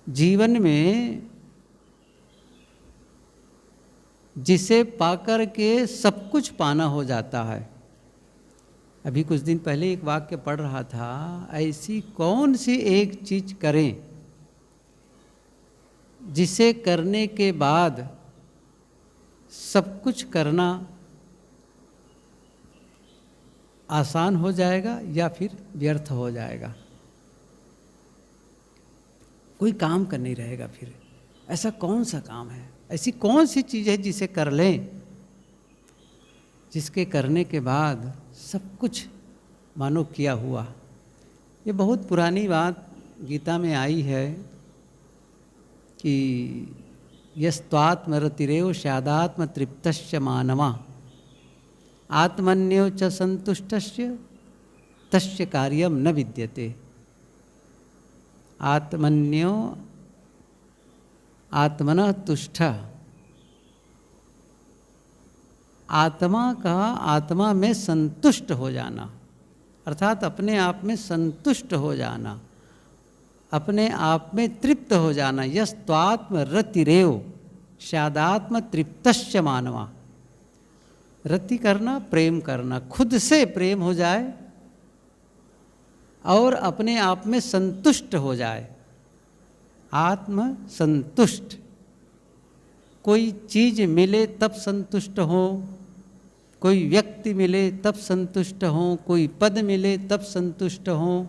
जीवन में जिसे पाकर के सब कुछ पाना हो जाता है। अभी कुछ दिन पहले एक वाक्य पढ़ रहा था, ऐसी कौन सी एक चीज करें जिसे करने के बाद सब कुछ करना आसान हो जाएगा या फिर व्यर्थ हो जाएगा, कोई काम कर नहीं रहेगा। फिर ऐसा कौन सा काम है, ऐसी कौन सी चीज़ है जिसे कर लें, जिसके करने के बाद सब कुछ मानो किया हुआ। ये बहुत पुरानी बात गीता में आई है कि यस्त्वात्मरतिरेव स्यादात्म तृप्तश्च मानवा आत्मन्यो च संतुष्टस्य तस्य कार्यम न विद्यते। आत्मन्यो आत्मनः तुष्ट, आत्मा का आत्मा में संतुष्ट हो जाना, अर्थात अपने आप में संतुष्ट हो जाना, अपने आप में तृप्त हो जाना। यस्त्वात्म रतिरेव स्यादात्म तृप्तश्च मानवा। रति करना, प्रेम करना, खुद से प्रेम हो जाए और अपने आप में संतुष्ट हो जाए। आत्म संतुष्ट। कोई चीज मिले तब संतुष्ट हो, कोई व्यक्ति मिले तब संतुष्ट हो, कोई पद मिले तब संतुष्ट हो,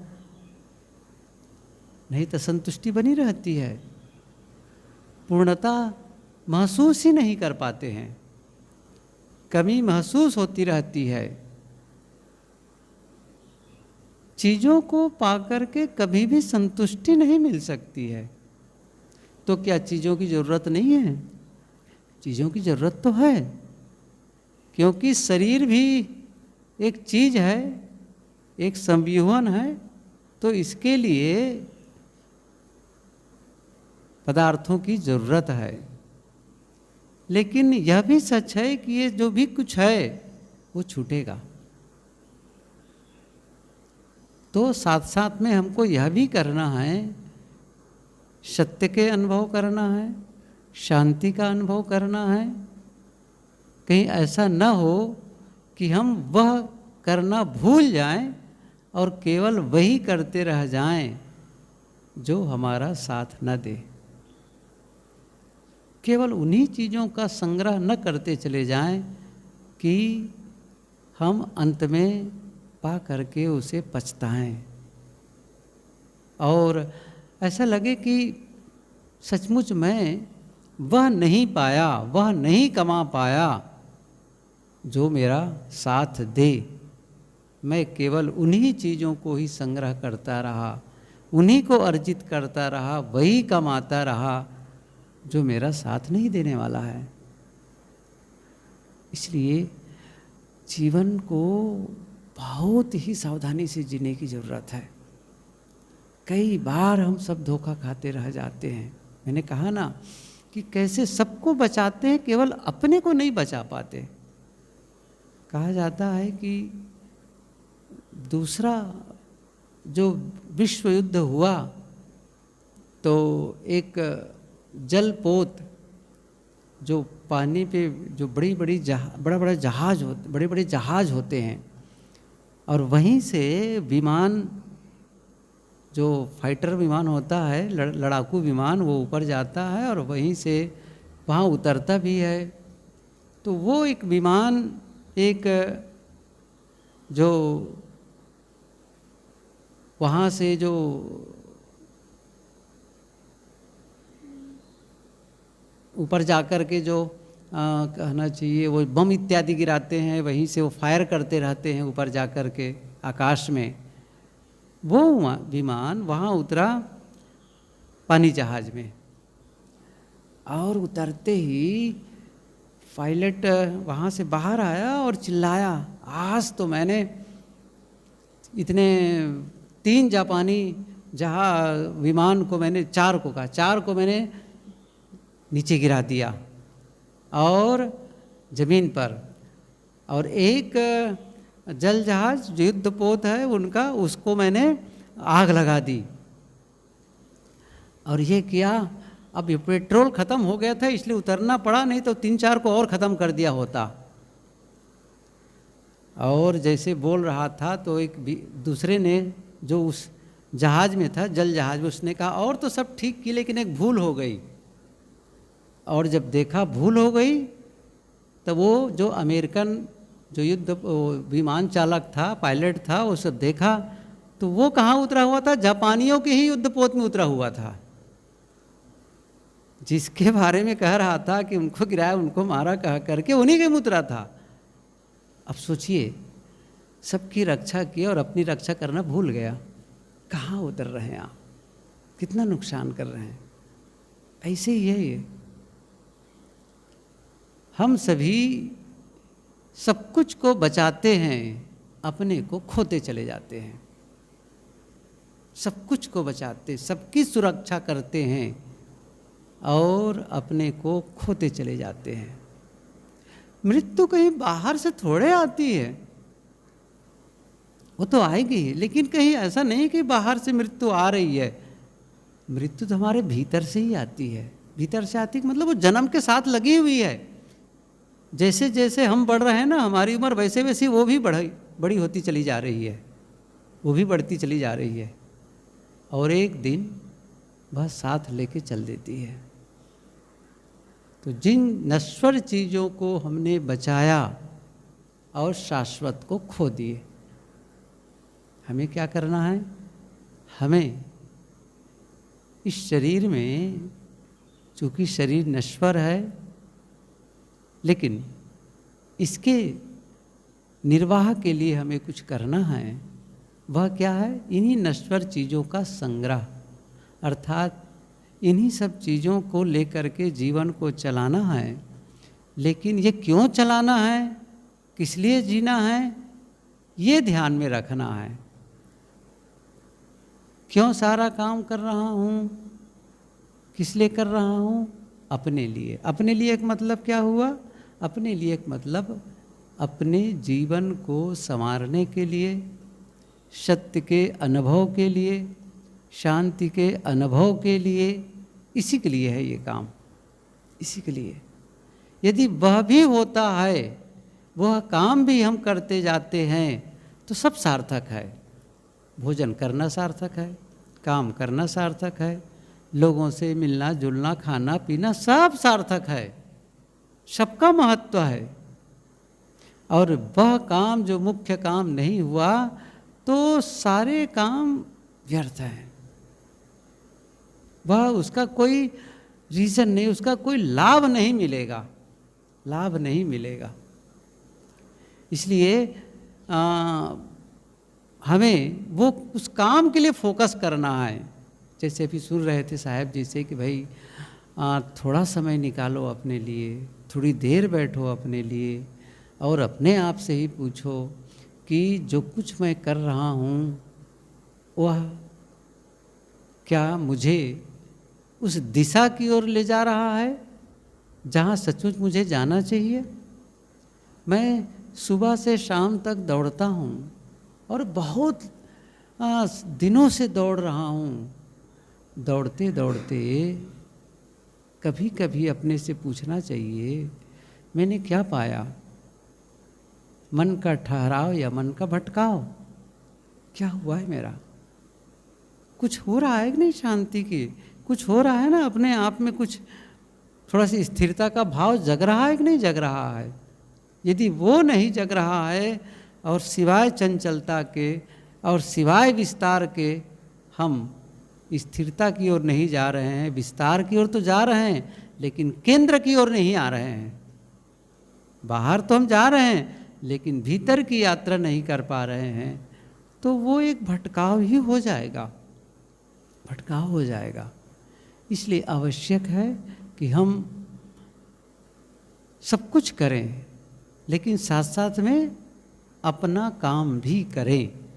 नहीं तो संतुष्टि बनी रहती है। पूर्णता महसूस ही नहीं कर पाते हैं, कमी महसूस होती रहती है। चीज़ों को पाकर के कभी भी संतुष्टि नहीं मिल सकती है। तो क्या चीज़ों की ज़रूरत नहीं है? चीज़ों की ज़रूरत तो है, क्योंकि शरीर भी एक चीज़ है, एक संविहन है। तो इसके लिए पदार्थों की ज़रूरत है। लेकिन यह भी सच है कि ये जो भी कुछ है वो छूटेगा। तो साथ साथ में हमको यह भी करना है, सत्य के अनुभव करना है, शांति का अनुभव करना है। कहीं ऐसा न हो कि हम वह करना भूल जाएं और केवल वही करते रह जाएं जो हमारा साथ न दे। केवल उन्हीं चीज़ों का संग्रह न करते चले जाएं कि हम अंत में पा करके उसे पछताएं और ऐसा लगे कि सचमुच मैं वह नहीं पाया, वह नहीं कमा पाया जो मेरा साथ दे। मैं केवल उन्हीं चीज़ों को ही संग्रह करता रहा, उन्हीं को अर्जित करता रहा, वही कमाता रहा जो मेरा साथ नहीं देने वाला है। इसलिए जीवन को बहुत ही सावधानी से जीने की ज़रूरत है। कई बार हम सब धोखा खाते रह जाते हैं। मैंने कहा ना कि कैसे सबको बचाते हैं, केवल अपने को नहीं बचा पाते। कहा जाता है कि दूसरा जो विश्व युद्ध हुआ तो एक जलपोत, जो पानी पे जो बड़े बड़े जहाज होते हैं, और वहीं से विमान, जो फाइटर विमान होता है, लड़ाकू विमान, वो ऊपर जाता है और वहीं से वहाँ उतरता भी है। तो वो एक विमान, एक जो वहाँ से जो ऊपर जाकर के जो कहना चाहिए वो बम इत्यादि गिराते हैं, वहीं से वो फायर करते रहते हैं ऊपर जाकर के आकाश में। वो विमान वहाँ उतरा पानी जहाज में, और उतरते ही पायलट वहाँ से बाहर आया और चिल्लाया, आज तो मैंने इतने 3 जापानी विमान को मैंने 4 को मैंने नीचे गिरा दिया और ज़मीन पर, और एक जल जहाज जो युद्धपोत है उनका, उसको मैंने आग लगा दी। और ये किया। अब ये पेट्रोल ख़त्म हो गया था इसलिए उतरना पड़ा, नहीं तो 3-4 को और ख़त्म कर दिया होता। और जैसे बोल रहा था तो एक दूसरे ने जो उस जहाज़ में था, जल जहाज़ में, उसने कहा और तो सब ठीक की लेकिन एक भूल हो गई। और जब देखा भूल हो गई तो वो जो अमेरिकन जो युद्ध विमान चालक था, पायलट था, वो सब देखा तो वो कहाँ उतरा हुआ था, जापानियों के ही युद्धपोत में उतरा हुआ था। जिसके बारे में कह रहा था कि उनको गिराया, उनको मारा कह करके उन्हीं के में उतरा था। अब सोचिए, सबकी रक्षा की और अपनी रक्षा करना भूल गया। कहाँ उतर रहे हैं आप, कितना नुकसान कर रहे हैं। ऐसे ही है ये, हम सभी सब कुछ को बचाते हैं, अपने को खोते चले जाते हैं। सब कुछ को बचाते, सबकी सुरक्षा करते हैं और अपने को खोते चले जाते हैं। मृत्यु कहीं बाहर से थोड़े आती है, वो तो आएगी, लेकिन कहीं ऐसा नहीं कि बाहर से मृत्यु आ रही है। मृत्यु तो हमारे भीतर से ही आती है। भीतर से आती है मतलब वो जन्म के साथ लगी हुई है। जैसे जैसे हम बढ़ रहे हैं ना, हमारी उम्र वैसे वैसे वो भी बड़ी होती चली जा रही है, वो भी बढ़ती चली जा रही है। और एक दिन वह साथ लेके चल देती है। तो जिन नश्वर चीज़ों को हमने बचाया और शाश्वत को खो दिए, हमें क्या करना है? हमें इस शरीर में, चूँकि शरीर नश्वर है, लेकिन इसके निर्वाह के लिए हमें कुछ करना है। वह क्या है? इन्हीं नश्वर चीज़ों का संग्रह, अर्थात इन्हीं सब चीज़ों को लेकर के जीवन को चलाना है। लेकिन ये क्यों चलाना है, किस लिए जीना है, ये ध्यान में रखना है। क्यों सारा काम कर रहा हूँ, किस लिए कर रहा हूँ? अपने लिए। अपने लिए एक मतलब क्या हुआ? अपने लिए एक मतलब अपने जीवन को संवारने के लिए, सत्य के अनुभव के लिए, शांति के अनुभव के लिए, इसी के लिए है ये काम, इसी के लिए। यदि वह भी होता है, वह काम भी हम करते जाते हैं, तो सब सार्थक है। भोजन करना सार्थक है, काम करना सार्थक है, लोगों से मिलना जुलना, खाना पीना, सब सार्थक है, सबका महत्व है। और वह काम जो मुख्य काम नहीं हुआ तो सारे काम व्यर्थ हैं। वह उसका कोई रीज़न नहीं, उसका कोई लाभ नहीं मिलेगा, लाभ नहीं मिलेगा। इसलिए हमें वो उस काम के लिए फोकस करना है। जैसे अभी सुन रहे थे साहब जी से कि भाई थोड़ा समय निकालो अपने लिए, थोड़ी देर बैठो अपने लिए और अपने आप से ही पूछो कि जो कुछ मैं कर रहा हूँ वह क्या मुझे उस दिशा की ओर ले जा रहा है जहाँ सचमुच मुझे जाना चाहिए। मैं सुबह से शाम तक दौड़ता हूँ और बहुत दिनों से दौड़ रहा हूँ। दौड़ते दौड़ते कभी कभी अपने से पूछना चाहिए, मैंने क्या पाया? मन का ठहराव या मन का भटकाव? क्या हुआ है मेरा? कुछ हो रहा है कि नहीं? शांति की कुछ हो रहा है ना अपने आप में? कुछ थोड़ा सी स्थिरता का भाव जग रहा है कि नहीं जग रहा है? यदि वो नहीं जग रहा है और सिवाय चंचलता के और सिवाय विस्तार के हम स्थिरता की ओर नहीं जा रहे हैं, विस्तार की ओर तो जा रहे हैं लेकिन केंद्र की ओर नहीं आ रहे हैं। बाहर तो हम जा रहे हैं लेकिन भीतर की यात्रा नहीं कर पा रहे हैं, तो वो एक भटकाव ही हो जाएगा, भटकाव हो जाएगा। इसलिए आवश्यक है कि हम सब कुछ करें लेकिन साथ साथ में अपना काम भी करें।